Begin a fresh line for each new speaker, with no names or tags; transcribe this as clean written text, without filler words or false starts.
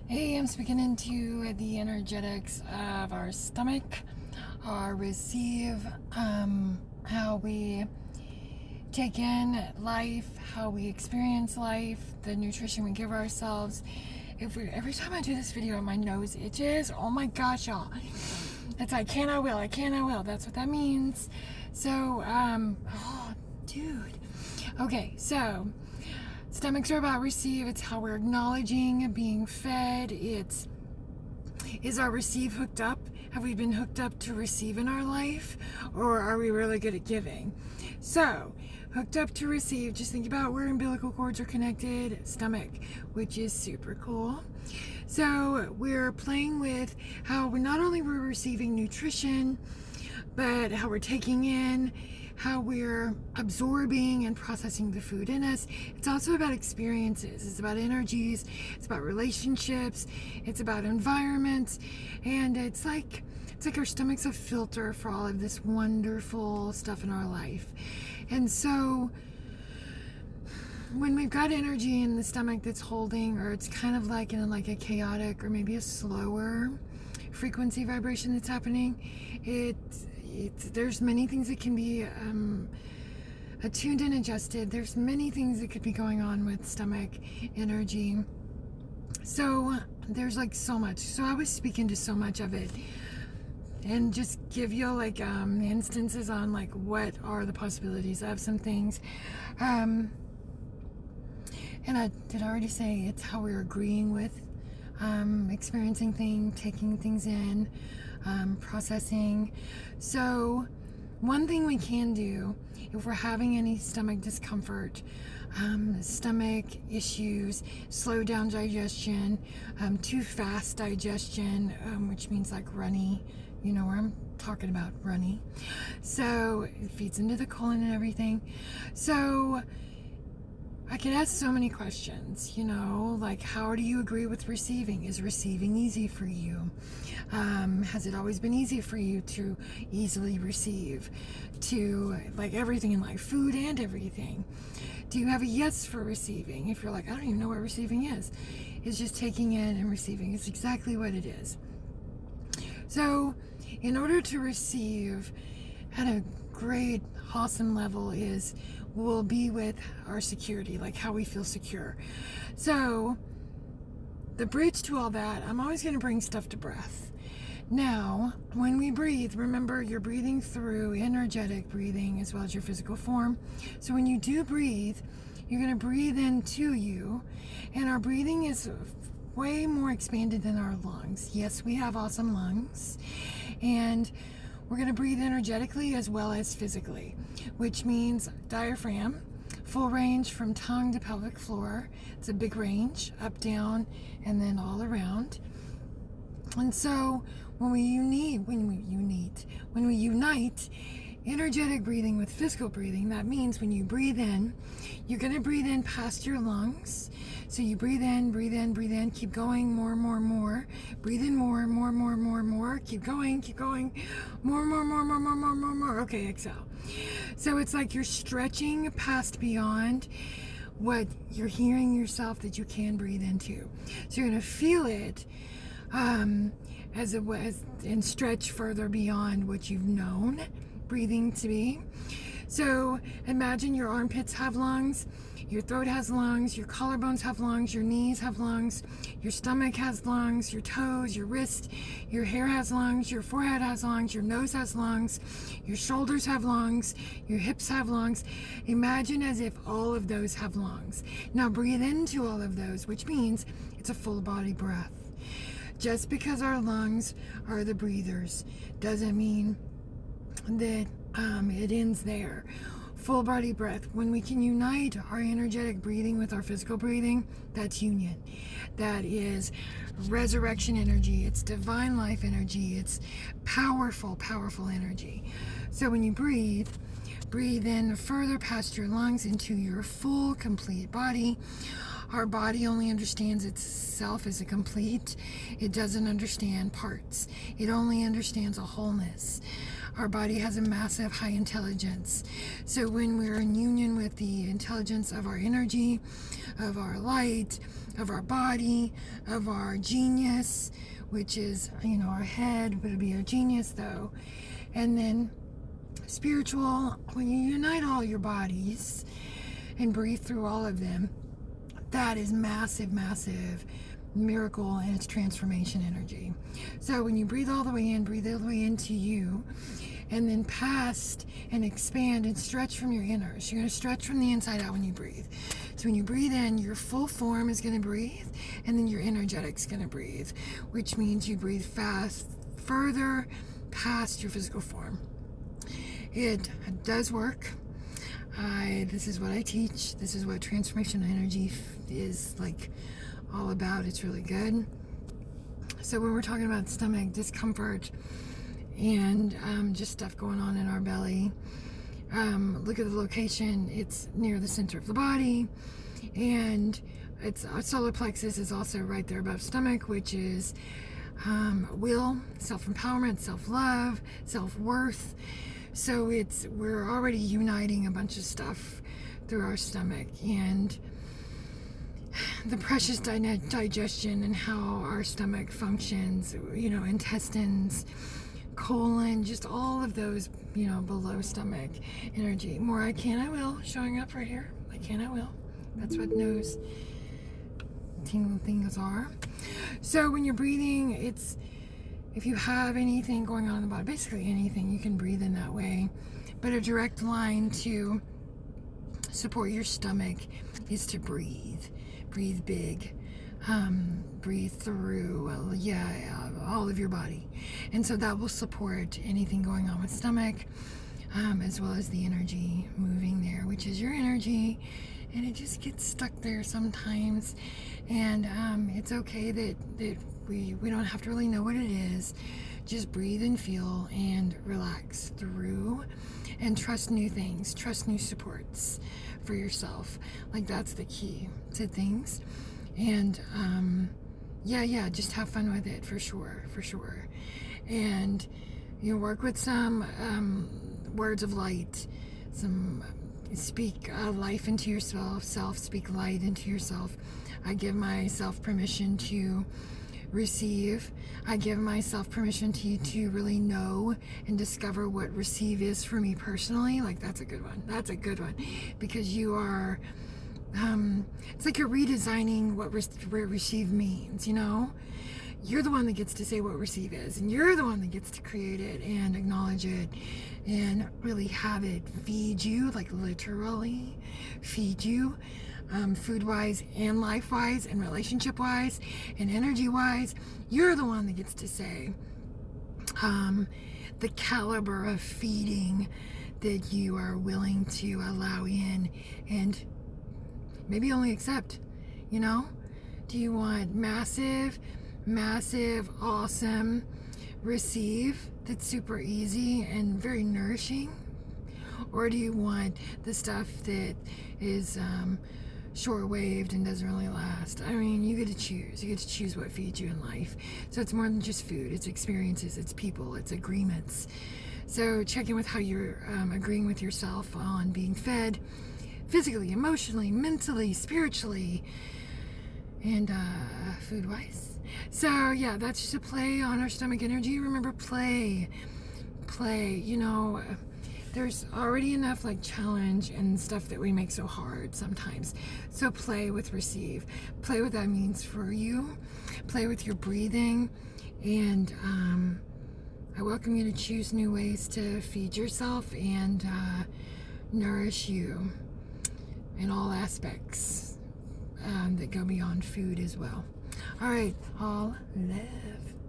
Hey, I'm speaking into the energetics of our stomach, our receive, how we take in life, how we experience life, the nutrition we give ourselves. Every time I do this video, my nose itches. Oh my gosh, y'all! It's I can, I will, I can, I will. That's what that means. So, oh, dude. Okay, so. Stomachs are about receive. It's how we're acknowledging being fed. Is our receive hooked up? Have we been hooked up to receive in our life? Or are we really good at giving? So, hooked up to receive, just think about where umbilical cords are connected, stomach, which is super cool. So, we're playing with how not only we're receiving nutrition, but how we're taking in, how we're absorbing and processing the food in us. It's also about experiences. It's about energies. It's about relationships. It's about environments. And it's like our stomach's a filter for all of this wonderful stuff in our life. And so when we've got energy in the stomach that's holding, or it's kind of like in like a chaotic or maybe a slower frequency vibration that's happening, there's many things that can be attuned and adjusted. There's many things that could be going on with stomach energy. So there's like so much. So I was speaking to so much of it, and just give you like instances on like what are the possibilities of some things. And I did already say it's how we're agreeing with, experiencing things, taking things in, processing. So one thing we can do if we're having any stomach discomfort, stomach issues, slow down digestion, too fast digestion, which means like runny, you know where I'm talking about, runny. So it feeds into the colon and everything. So I could ask so many questions, like how do you agree with receiving? Is receiving easy for you? Has it always been easy for you to easily receive? To like everything in life, food and everything. Do you have a yes for receiving? If you're like, I don't even know what receiving is. It's just taking in and receiving. It's exactly what it is. So in order to receive at a great, awesome level will be with our security, like how we feel secure. So the bridge to all that, I'm always going to bring stuff to breath. Now, when we breathe, remember you're breathing through energetic breathing as well as your physical form. So when you do breathe, you're going to breathe into you, and our breathing is way more expanded than our lungs. Yes, we have awesome lungs, and we're going to breathe energetically as well as physically, which means diaphragm, full range from tongue to pelvic floor. It's a big range, up, down, and then all around. And so when we unite energetic breathing with physical breathing, that means when you breathe in, you're going to breathe in past your lungs. So you breathe in, breathe in, breathe in, keep going, more, more, more. Breathe in more, more, more, more, more. Keep going, more, more, more, more, more, more, more, more. Okay, exhale. So it's like you're stretching past beyond what you're hearing yourself that you can breathe into. So you're going to feel it and stretch further beyond what you've known breathing to be. So imagine your armpits have lungs, your throat has lungs, your collarbones have lungs, your knees have lungs, your stomach has lungs, your toes, your wrist, your hair has lungs, your forehead has lungs, your nose has lungs, your shoulders have lungs, your hips have lungs. Imagine as if all of those have lungs. Now breathe into all of those, which means it's a full body breath. Just because our lungs are the breathers doesn't mean that it ends there. Full body breath. When we can unite our energetic breathing with our physical breathing, that's union. That is resurrection energy. It's divine life energy. It's powerful, powerful energy. So when you breathe in further past your lungs into your full, complete body. Our body only understands itself as a complete. It doesn't understand parts. It only understands a wholeness. Our body has a massive high intelligence. So when we're in union with the intelligence of our energy, of our light, of our body, of our genius, which is, our head, but it'll be our genius though. And then spiritual, when you unite all your bodies and breathe through all of them, that is massive, massive miracle, and it's transformation energy. So when you breathe all the way in, breathe all the way into you, and then past and expand and stretch from your inners. You're going to stretch from the inside out when you breathe. So when you breathe in, your full form is going to breathe, and then your energetic's going to breathe, which means you breathe fast, further past your physical form. It does work. This is what I teach. This is what transformation energy is like all about. It's really good. So when we're talking about stomach discomfort and just stuff going on in our belly, look at the location. It's near the center of the body, and it's our solar plexus is also right there above stomach, which is will, self-empowerment, self-love, self-worth. So we're already uniting a bunch of stuff through our stomach, and the precious digestion and how our stomach functions, intestines, colon, just all of those, below stomach energy. More I can, I will, showing up right here. I can, I will. That's what those tingle things are. So when you're breathing, if you have anything going on in the body, basically anything, you can breathe in that way. But a direct line to support your stomach is to breathe. Breathe big. Breathe through, all of your body. And so that will support anything going on with stomach, as well as the energy moving there, which is your energy. And it just gets stuck there sometimes. And it's okay that we don't have to really know what it is. Just breathe and feel and relax through, and trust new things, trust new supports for yourself. Like, that's the key to things. And just have fun with it, for sure. And work with some words of light, speak life into yourself, speak light into yourself. I give myself permission to receive. I give myself permission to really know and discover what receive is for me personally. Like, that's a good one, because you are it's like you're redesigning what receive means. You're the one that gets to say what receive is, and you're the one that gets to create it and acknowledge it and really have it feed you, like literally feed you, food-wise and life-wise and relationship-wise and energy-wise. You're the one that gets to say the caliber of feeding that you are willing to allow in and maybe only accept. Do you want massive, awesome receive that's super easy and very nourishing? Or do you want the stuff that is short-waved and doesn't really last? I mean, you get to choose. You get to choose what feeds you in life. So it's more than just food. It's experiences, it's people, it's agreements. So check in with how you're agreeing with yourself on being fed physically, emotionally, mentally, spiritually, and food-wise. So that's just a play on our stomach energy. Remember, play. There's already enough challenge and stuff that we make so hard sometimes. So play with receive. Play what that means for you. Play with your breathing. And I welcome you to choose new ways to feed yourself and nourish you in all aspects that go beyond food as well. All right, all love.